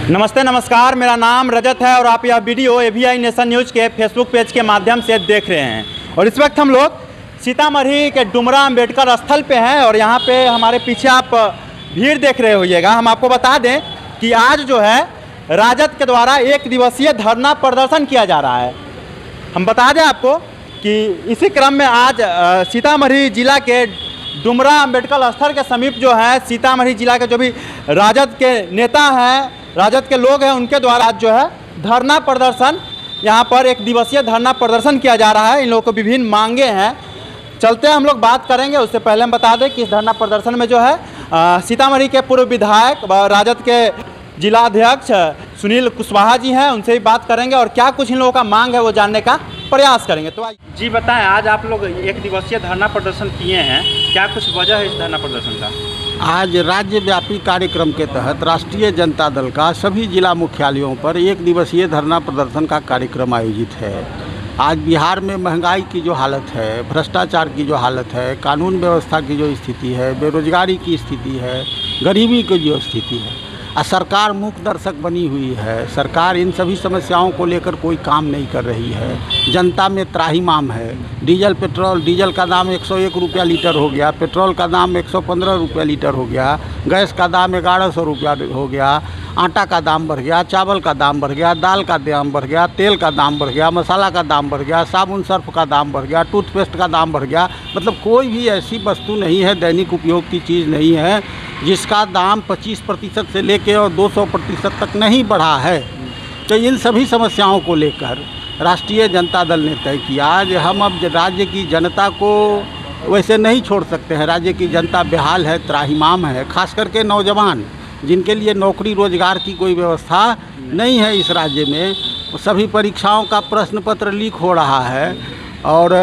नमस्ते नमस्कार, मेरा नाम रजत है और आप यह वीडियो AVI नेशन न्यूज़ के फेसबुक पेज के माध्यम से देख रहे हैं। और इस वक्त हम लोग सीतामढ़ी के डुमरा अम्बेडकर स्थल पे हैं और यहाँ पे हमारे पीछे आप भीड़ देख रहे होइएगा। हम आपको बता दें कि आज जो है राजद के द्वारा 1 दिवसीय धरना प्रदर्शन किया जा रहा है। हम बता दें आपको कि इसी क्रम में आज सीतामढ़ी जिला के डुमरा अम्बेडकर स्थल के समीप जो है सीतामढ़ी जिला के जो भी राजद के नेता हैं, राजद के लोग हैं, उनके द्वारा आज जो है धरना प्रदर्शन, यहाँ पर 1 दिवसीय धरना प्रदर्शन किया जा रहा है। इन लोगों को विभिन्न मांगे हैं, चलते हैं हम लोग बात करेंगे। उससे पहले हम बता दें कि इस धरना प्रदर्शन में जो है सीतामढ़ी के पूर्व विधायक व राजद के जिलाध्यक्ष सुनील कुशवाहा जी हैं, उनसे भी बात करेंगे और क्या कुछ इन लोगों का मांग है वो जानने का प्रयास करेंगे। तो जी बताएं, आज आप लोग 1 दिवसीय धरना प्रदर्शन किए हैं, क्या कुछ वजह है इस धरना प्रदर्शन का? आज राज्यव्यापी कार्यक्रम के तहत राष्ट्रीय जनता दल का सभी जिला मुख्यालयों पर 1 दिवसीय धरना प्रदर्शन का कार्यक्रम आयोजित है। आज बिहार में महंगाई की जो हालत है, भ्रष्टाचार की जो हालत है, कानून व्यवस्था की जो स्थिति है, बेरोजगारी की स्थिति है, गरीबी की जो स्थिति है, सरकार मूक दर्शक बनी हुई है। सरकार इन सभी समस्याओं को लेकर कोई काम नहीं कर रही है। जनता में त्राहिमाम है। डीजल का दाम 101 रुपया लीटर हो गया, पेट्रोल का दाम 115 रुपया लीटर हो गया, गैस का दाम 1100 रुपया हो गया, आटा का दाम बढ़ गया, चावल का दाम बढ़ गया, दाल का दाम बढ़ गया, तेल का दाम बढ़ गया, मसाला का दाम बढ़ गया, साबुन सर्फ का दाम बढ़ गया, टूथपेस्ट का दाम बढ़ गया। मतलब कोई भी ऐसी वस्तु नहीं है, दैनिक उपयोग की चीज़ नहीं है जिसका दाम 25% से लेकर और 200% तक नहीं बढ़ा है। तो इन सभी समस्याओं को लेकर राष्ट्रीय जनता दल ने तय किया आज हम अब राज्य की जनता को वैसे नहीं छोड़ सकते हैं। राज्य की जनता बेहाल है, त्राहिमाम है, खास करके नौजवान जिनके लिए नौकरी रोजगार की कोई व्यवस्था नहीं है इस राज्य में। सभी परीक्षाओं का प्रश्न पत्र लीक हो रहा है और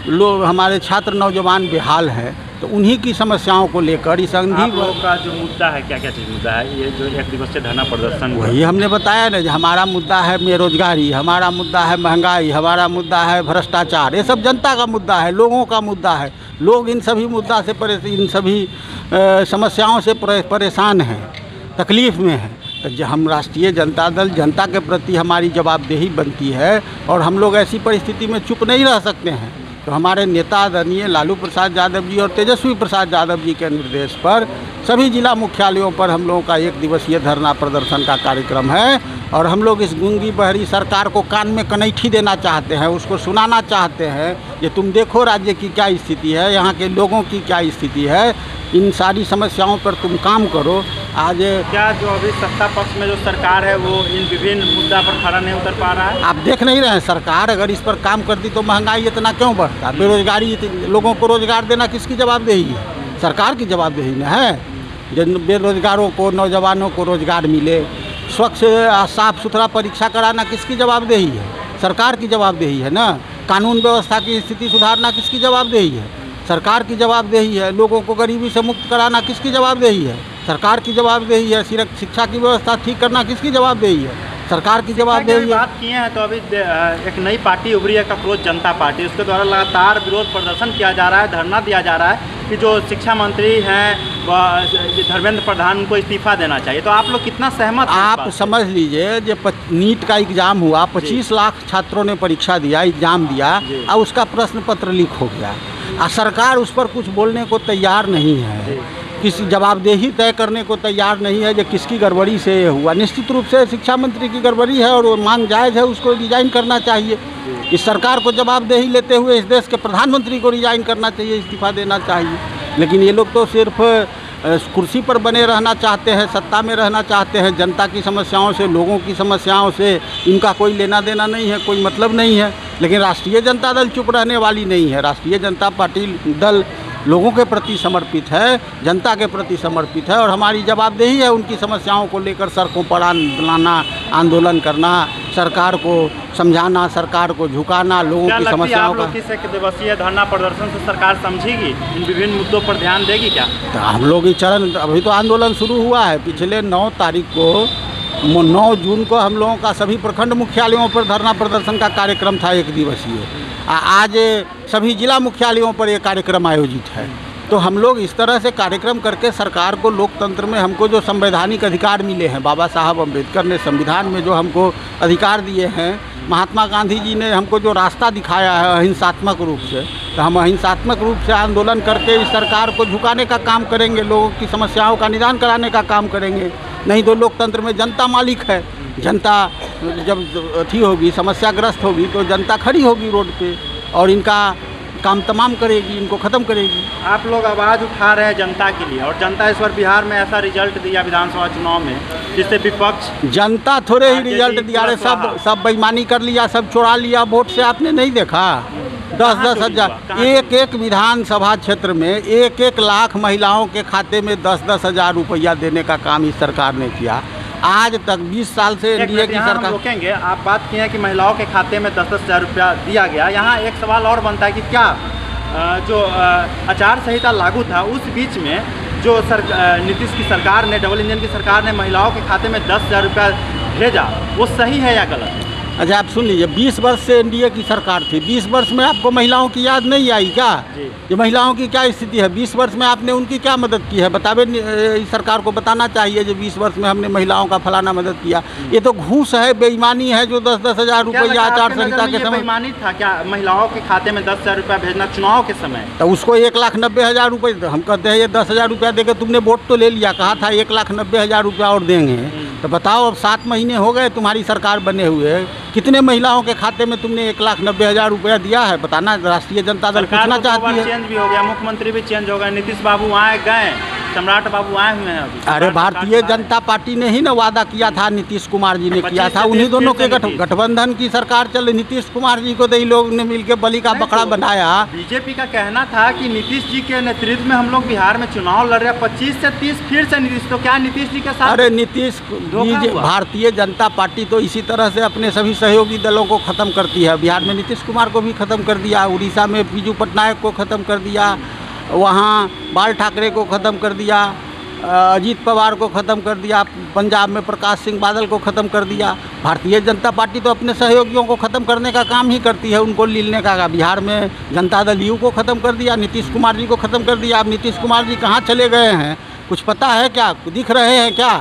लोग हमारे छात्र नौजवान बेहाल हैं। तो उन्हीं की समस्याओं को लेकर इस आप लोगों का जो मुद्दा है, क्या क्या चीज़ मुद्दा है ये जो 1 दिवसीय धरना प्रदर्शन? वही हमने बताया ना, हमारा मुद्दा है बेरोजगारी, हमारा मुद्दा है महंगाई, हमारा मुद्दा है भ्रष्टाचार। ये सब जनता का मुद्दा है, लोगों का मुद्दा है। लोग इन सभी मुद्दा से इन सभी समस्याओं से परेशान हैं, तकलीफ़ में हैं। तो हम राष्ट्रीय जनता दल, जनता के प्रति हमारी जवाबदेही बनती है और हम लोग ऐसी परिस्थिति में चुप नहीं रह सकते हैं। तो हमारे नेता आदरणीय लालू प्रसाद यादव जी और तेजस्वी प्रसाद यादव जी के निर्देश पर सभी जिला मुख्यालयों पर हम लोगों का 1 दिवसीय धरना प्रदर्शन का कार्यक्रम है। और हम लोग इस गूंगी बहरी सरकार को कान में कनैठी देना चाहते हैं, उसको सुनाना चाहते हैं कि तुम देखो राज्य की क्या स्थिति है, यहाँ के लोगों की क्या स्थिति है, इन सारी समस्याओं पर तुम काम करो। आज क्या जो अभी सत्ता पक्ष में जो सरकार है वो इन विभिन्न मुद्दा पर खड़ा नहीं उतर पा रहा है? आप देख नहीं रहे हैं, सरकार अगर इस पर काम करती तो महंगाई इतना क्यों बढ़ता? बेरोजगारी, लोगों को रोजगार देना किसकी जवाबदेही है? सरकार की जवाबदेही न है। जिन बेरोजगारों को, नौजवानों को रोजगार मिले, स्वच्छ साफ सुथरा परीक्षा कराना किसकी जवाबदेही है? सरकार की जवाबदेही है ना। कानून व्यवस्था की स्थिति सुधारना किसकी जवाबदेही है? सरकार की जवाबदेही है। लोगों को गरीबी से मुक्त कराना किसकी जवाबदेही है? सरकार की जवाबदेही है। शिक्षा की व्यवस्था ठीक करना किसकी जवाबदेही है? सरकार की जवाबदेही है। बात किए हैं तो अभी एक नई पार्टी उभरी है, ककरोच जनता पार्टी, उसके द्वारा लगातार विरोध प्रदर्शन किया जा रहा है, धरना दिया जा रहा है कि जो शिक्षा मंत्री हैं धर्मेंद्र प्रधान को इस्तीफा देना चाहिए। तो आप लोग कितना सहमत हैं? आप समझ लीजिए, जो नीट का एग्ज़ाम हुआ, 25 लाख छात्रों ने परीक्षा दिया, एग्ज़ाम दिया और उसका प्रश्न पत्र लीक हो गया और सरकार उस पर कुछ बोलने को तैयार नहीं है, किसी जवाबदेही तय करने को तैयार नहीं है कि किसकी गड़बड़ी से ये हुआ। निश्चित रूप से शिक्षा मंत्री की गड़बड़ी है और वो मांग जायज़ है, उसको रिजाइन करना चाहिए। इस सरकार को जवाबदेही लेते हुए इस देश के प्रधानमंत्री को रिजाइन करना चाहिए, इस्तीफा देना चाहिए। लेकिन ये लोग तो सिर्फ कुर्सी पर बने रहना चाहते हैं, सत्ता में रहना चाहते हैं। जनता की समस्याओं से, लोगों की समस्याओं से इनका कोई लेना देना नहीं है, कोई मतलब नहीं है। लेकिन राष्ट्रीय जनता दल चुप रहने वाली नहीं है। राष्ट्रीय जनता पार्टी दल लोगों के प्रति समर्पित है, जनता के प्रति समर्पित है और हमारी जवाबदेही है उनकी समस्याओं को लेकर सड़कों पर लाना, आंदोलन करना, सरकार को समझाना, सरकार को झुकाना, लोगों की समस्याओं का। किस 1 दिवसीय धरना प्रदर्शन से सरकार समझेगी, इन विभिन्न मुद्दों पर ध्यान देगी क्या? तो हम लोग ये चरण, अभी तो आंदोलन शुरू हुआ है। पिछले 9 तारीख को, 9 जून को हम लोगों का सभी प्रखंड मुख्यालयों पर धरना प्रदर्शन का कार्यक्रम था 1 दिवसीय। आज सभी जिला मुख्यालयों पर ये कार्यक्रम आयोजित है। तो हम लोग इस तरह से कार्यक्रम करके सरकार को लोकतंत्र में हमको जो संवैधानिक अधिकार मिले हैं, बाबा साहब अम्बेडकर ने संविधान में जो हमको अधिकार दिए हैं, महात्मा गांधी जी ने हमको जो रास्ता दिखाया है अहिंसात्मक रूप से, तो हम अहिंसात्मक रूप से आंदोलन करके इस सरकार को झुकाने का काम करेंगे, लोगों की समस्याओं का निदान कराने का काम करेंगे। नहीं तो लोकतंत्र में जनता मालिक है, जनता जब अथी होगी, समस्याग्रस्त होगी तो जनता खड़ी होगी रोड पे और इनका काम तमाम करेगी, इनको ख़त्म करेगी। आप लोग आवाज़ उठा रहे हैं जनता के लिए, और जनता इस बार बिहार में ऐसा रिजल्ट दिया विधानसभा चुनाव में जिससे विपक्ष, जनता थोड़े ही रिजल्ट दिया रहे, सब बेईमानी कर लिया, सब चुरा लिया वोट से। आपने नहीं देखा 10-10 हज़ार एक विधानसभा क्षेत्र में 1-1 लाख महिलाओं के खाते में 10-10 हज़ार रुपया देने का काम इस सरकार ने किया। आज तक 20 साल से एनडीए की सरकार। रोकेंगे, आप बात किए हैं कि महिलाओं के खाते में 10-10 हज़ार रुपया दिया गया। यहाँ एक सवाल और बनता है कि क्या जो आचार संहिता लागू था उस बीच में जो नीतीश की सरकार ने, डबल इंजन की सरकार ने महिलाओं के खाते में 10 हज़ार रुपया भेजा, वो सही है या गलत? अच्छा, आप सुन लीजिए, 20 वर्ष से एनडीए की सरकार थी, 20 वर्ष में आपको महिलाओं की याद नहीं आई क्या? ये महिलाओं की क्या स्थिति है? 20 वर्ष में आपने उनकी क्या मदद की है? बतावे, इस सरकार को बताना चाहिए जो 20 वर्ष में हमने महिलाओं का फलाना मदद किया। ये तो घूस है, बेईमानी है जो 10-10 हज़ार रुपया आचार संहिता के समय। बेईमानी था क्या महिलाओं के खाते में 10 हज़ार रुपया भेजना चुनाव के समय? तो उसको 1,90,000 रुपये, हम कहते हैं ये 10 हज़ार रुपया देकर तुमने वोट तो ले लिया, कहा था 1,90,000 रुपया और देंगे। तो बताओ, अब 7 महीने हो गए तुम्हारी सरकार बने हुए, कितने महिलाओं के खाते में तुमने 1,90,000 रुपया दिया है? बताना, राष्ट्रीय जनता दल पूछना चाहती है। चेंज भी हो गया, मुख्यमंत्री भी चेंज हो गए, नीतीश बाबू आए गए, सम्राट बाबू आए हुए हैं अभी। अरे भारतीय जनता पार्टी ने ही ना वादा किया था, नीतीश कुमार जी ने किया था, उन्हीं दोनों के गठबंधन की सरकार चल रही। नीतीश कुमार जी को तो इन लोग ने मिलकर बलि का बकरा बनाया। बीजेपी का कहना था कि नीतीश जी के नेतृत्व में हम लोग बिहार में चुनाव लड़ रहे हैं, 25 से 30 फिर से नीतीश। तो क्या नीतीश जी के साथ? अरे नीतीश, भारतीय जनता पार्टी तो इसी तरह से अपने सभी सहयोगी दलों को ख़त्म करती है। बिहार में नीतीश कुमार को भी ख़त्म कर दिया, उड़ीसा में बीजू पटनायक को ख़त्म कर दिया, वहाँ बाल ठाकरे को ख़त्म कर दिया, अजीत पवार को ख़त्म कर दिया, पंजाब में प्रकाश सिंह बादल को ख़त्म कर दिया। भारतीय जनता पार्टी तो अपने सहयोगियों को ख़त्म करने का काम ही करती है, उनको लीलने का। बिहार में जनता दल यू को ख़त्म कर दिया, नीतीश कुमार जी को ख़त्म कर दिया। अब नीतीश कुमार जी कहाँ चले गए हैं, कुछ पता है क्या? दिख रहे हैं क्या?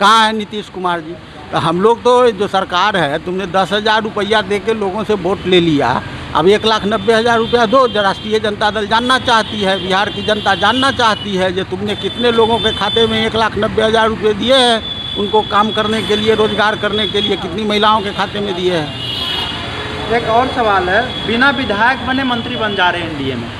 कहाँ है नीतीश कुमार जी? तो हम लोग तो जो सरकार है, तुमने 10 हज़ार रुपया दे के लोगों से वोट ले लिया, अब 1,90,000 रुपया दो। राष्ट्रीय जनता दल जानना चाहती है, बिहार की जनता जानना चाहती है जो तुमने कितने लोगों के खाते में 1,90,000 रुपये दिए हैं, उनको काम करने के लिए, रोजगार करने के लिए, कितनी महिलाओं के खाते में दिए हैं। एक और सवाल है, बिना विधायक बने मंत्री बन जा रहे हैं एनडीए में,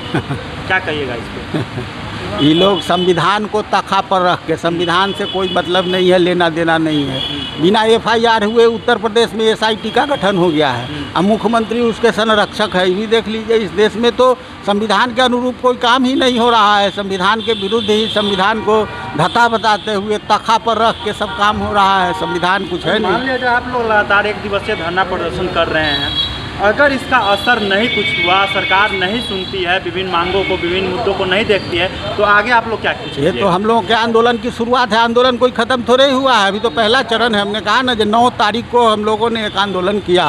क्या कहिएगा इस पर? ये लोग संविधान को तखा पर रख के, संविधान से कोई मतलब नहीं है, लेना देना नहीं है। बिना FIR हुए उत्तर प्रदेश में SIT का गठन हो गया है, अब मुख्यमंत्री उसके संरक्षक है। ये भी देख लीजिए, इस देश में तो संविधान के अनुरूप कोई काम ही नहीं हो रहा है। संविधान के विरुद्ध ही, संविधान को धता बताते हुए तखा पर रख के सब काम हो रहा है। संविधान कुछ है नहीं। मान लीजिए आप लोग लगातार 1 दिवसीय धरना प्रदर्शन कर रहे हैं, अगर इसका असर नहीं कुछ हुआ, सरकार नहीं सुनती है, विभिन्न मांगों को, विभिन्न मुद्दों को नहीं देखती है, तो आगे आप लोग क्या कुछ? ये तो हम लोगों के आंदोलन की शुरुआत है, आंदोलन कोई ख़त्म थोड़े ही हुआ है, अभी तो पहला चरण है। हमने कहा ना, जो 9 तारीख को हम लोगों ने एक आंदोलन किया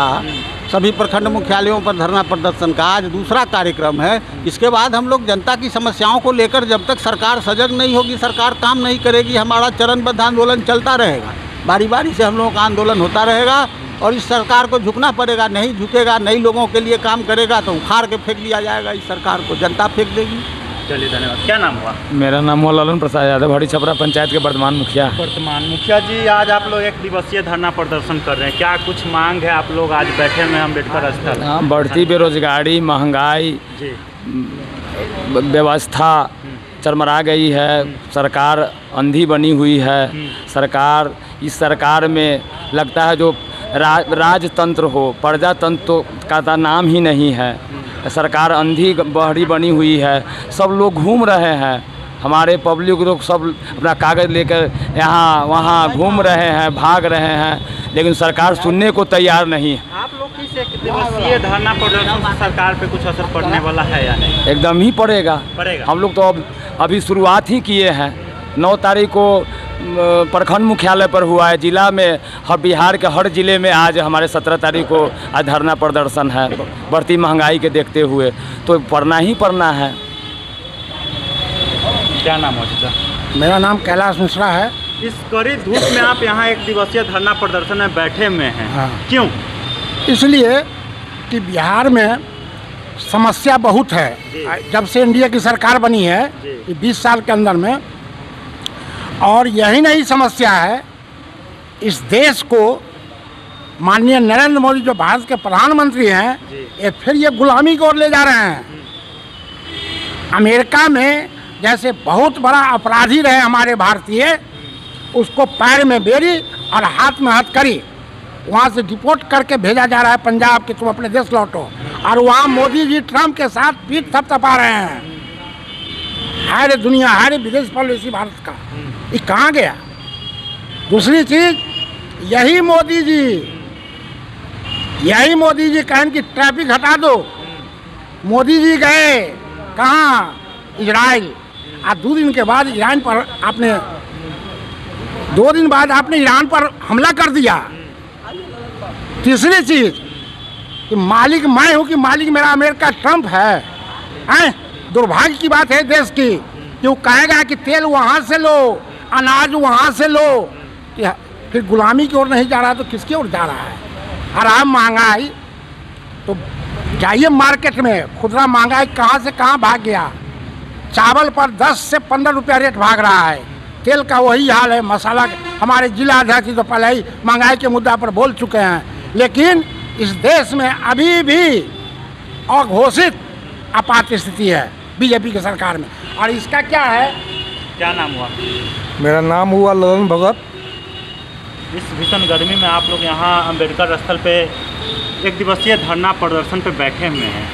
सभी प्रखंड मुख्यालयों पर धरना प्रदर्शन का, आज दूसरा कार्यक्रम है। इसके बाद हम लोग जनता की समस्याओं को लेकर, जब तक सरकार सजग नहीं होगी, सरकार काम नहीं करेगी, हमारा चरणबद्ध आंदोलन चलता रहेगा। बारी बारी से हम लोगों का आंदोलन होता रहेगा और इस सरकार को झुकना पड़ेगा। नहीं झुकेगा, नई लोगों के लिए काम करेगा तो उखाड़ के फेंक दिया जाएगा, इस सरकार को जनता फेंक देगी। चलिए, धन्यवाद। क्या नाम हुआ? मेरा नाम हुआ लालन प्रसाद यादव, हरी छपरा पंचायत के वर्तमान मुखिया। वर्तमान मुखिया जी, आज आप लोग 1 दिवसीय धरना प्रदर्शन कर रहे हैं, क्या कुछ मांग है? आप लोग आज बैठे में अम्बेडकर स्थल। हाँ, बढ़ती बेरोजगारी, महंगाई, व्यवस्था चरमरा गई है, सरकार अंधी बनी हुई है। सरकार, इस सरकार में लगता है जो राजतंत्र हो, प्रजातंत्र का नाम ही नहीं है। सरकार अंधी बहरी बनी हुई है, सब लोग घूम रहे हैं, हमारे पब्लिक लोग सब अपना कागज़ लेकर यहाँ वहाँ घूम रहे हैं, भाग रहे हैं, लेकिन सरकार सुनने को तैयार नहीं है। आप लोग किस 1 दिवसीय धरना प्रदर्शन से सरकार पे कुछ असर पड़ने वाला है या नहीं? एकदम ही पड़ेगा। हम लोग तो अभी शुरुआत ही किए हैं। 9 तारीख को प्रखंड मुख्यालय पर हुआ है, जिला में, हर बिहार के हर ज़िले में आज हमारे 17 तारीख को आज धरना प्रदर्शन है। बढ़ती महंगाई के देखते हुए तो पढ़ना ही पड़ना है। क्या नाम है चाचा? मेरा नाम कैलाश मिश्रा है। इस कड़ी धूप में आप यहाँ एक दिवसीय धरना प्रदर्शन में बैठे हुए हैं। हाँ। क्यों? इसलिए कि बिहार में समस्या बहुत है। जब से इंडिया की सरकार बनी है जी। 20 साल के अंदर में, और यही नहीं समस्या है, इस देश को माननीय नरेंद्र मोदी जो भारत के प्रधानमंत्री हैं, ये फिर ये गुलामी की ओर ले जा रहे हैं। अमेरिका में जैसे बहुत बड़ा अपराधी रहे हमारे भारतीय, उसको पैर में बेड़ी और हाथ में हथकड़ी वहाँ से डिपोर्ट करके भेजा जा रहा है पंजाब कि तुम अपने देश लौटो, और वहाँ मोदी जी ट्रम्प के साथ पीठ थपथपा रहे हैं। है रे दुनिया, है रे विदेश पॉलिसी भारत का, ये कहाँ गया? दूसरी चीज़, यही मोदी जी कहें कि ट्रैफिक हटा दो, मोदी जी गए कहाँ? इजराइल। और 2 दिन के बाद ईरान पर आपने 2 दिन बाद आपने ईरान पर हमला कर दिया। तीसरी चीज़ कि मालिक मैं हूँ कि मालिक मेरा अमेरिका ट्रम्प है। दुर्भाग्य की बात है देश की कि वो कहेगा कि तेल वहाँ से लो, अनाज वहाँ से लो, फिर गुलामी की ओर नहीं जा रहा तो किसकी ओर जा रहा है? आराम महंगाई, तो जाइए मार्केट में, खुदरा महंगाई कहाँ से कहाँ भाग गया। चावल पर 10 से 15 रुपया रेट भाग रहा है, तेल का वही हाल है। मसाला, हमारे जिला अध्यक्ष तो पहले ही महंगाई के मुद्दा पर बोल चुके हैं, लेकिन इस देश में अभी भी अघोषित आपात स्थिति है बीजेपी की सरकार में। और इसका क्या है? क्या नाम हुआ? मेरा नाम हुआ ललन भगत। इस भीषण गर्मी में आप लोग यहाँ अम्बेडकर स्थल पे एक दिवसीय धरना प्रदर्शन पे बैठे हुए हैं,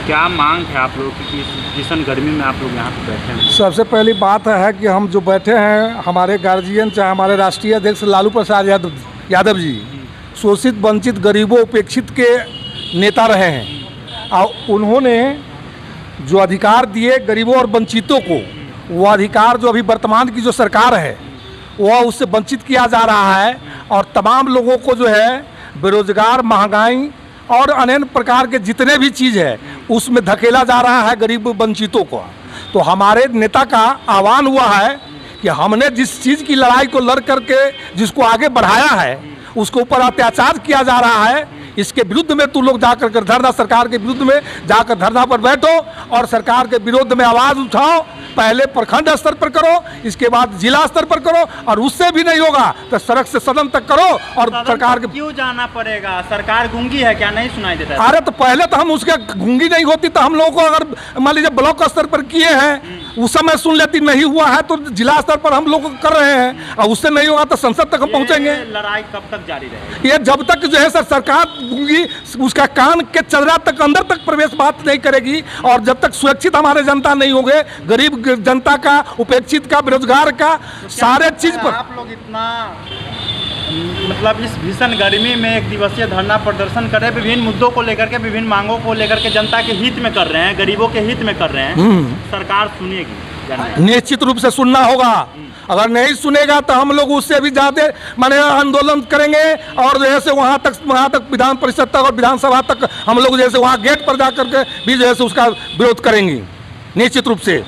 क्या मांग है आप लोगों की कि इस भीषण गर्मी में आप लोग यहाँ पे बैठे हैं? सबसे पहली बात है कि हम जो बैठे हैं, हमारे गार्जियन चाहे हमारे राष्ट्रीय अध्यक्ष लालू प्रसाद यादव जी शोषित, वंचित, गरीबों, उपेक्षित के नेता रहे हैं, और उन्होंने जो अधिकार दिए गरीबों और वंचितों को, वो अधिकार जो अभी वर्तमान की जो सरकार है वह उससे वंचित किया जा रहा है, और तमाम लोगों को जो है बेरोजगार, महंगाई और अन्य प्रकार के जितने भी चीज़ है उसमें धकेला जा रहा है गरीब वंचितों को। तो हमारे नेता का आह्वान हुआ है कि हमने जिस चीज़ की लड़ाई को लड़ करके जिसको आगे बढ़ाया है, उसके ऊपर अत्याचार किया जा रहा है, इसके विरुद्ध में तू लोग जाकर कर धरना, सरकार के विरुद्ध में जाकर धरना पर बैठो और सरकार के विरुद्ध में आवाज़ उठाओ। पहले प्रखंड स्तर पर करो, इसके बाद जिला स्तर पर करो, और उससे भी नहीं होगा तो सड़क से सदन तक करो। और सरकार के क्यों जाना पड़ेगा? सरकार गूंगी है क्या? नहीं सुनाई देता? अरे तो पहले तो हम उसके गूंगी नहीं होती तो हम लोगों को अगर मान लीजिए ब्लॉक स्तर पर किए हैं उस समय सुन लेती, नहीं हुआ है तो जिला स्तर पर हम लोग कर रहे हैं, और उससे नहीं होगा तो संसद तक हम पहुंचेंगे। लड़ाई कब तक जारी रहेगी? ये जब तक जो है सर सरकार गूंगी, उसका कान के चदरा तक अंदर तक प्रवेश बात नहीं करेगी, और जब तक सुरक्षित हमारे जनता नहीं होंगे, गरीब जनता का, उपेक्षित का, बेरोजगार का, सारे चीज पर आप लोग इतना मतलब इस भीषण गर्मी में एक दिवसीय धरना प्रदर्शन कर रहे हैं, विभिन्न मुद्दों को लेकर के, विभिन्न मांगों को लेकर के, जनता के हित में कर रहे हैं, गरीबों के हित में कर रहे हैं, सरकार सुनेगी? निश्चित रूप से सुनना होगा। अगर नहीं सुनेगा तो हम लोग उससे भी ज़्यादा माने आंदोलन करेंगे, और जैसे वहाँ तक विधान परिषद तक और विधानसभा तक हम लोग जैसे वहाँ गेट पर जा करके भी जैसे उसका विरोध करेंगे निश्चित रूप से।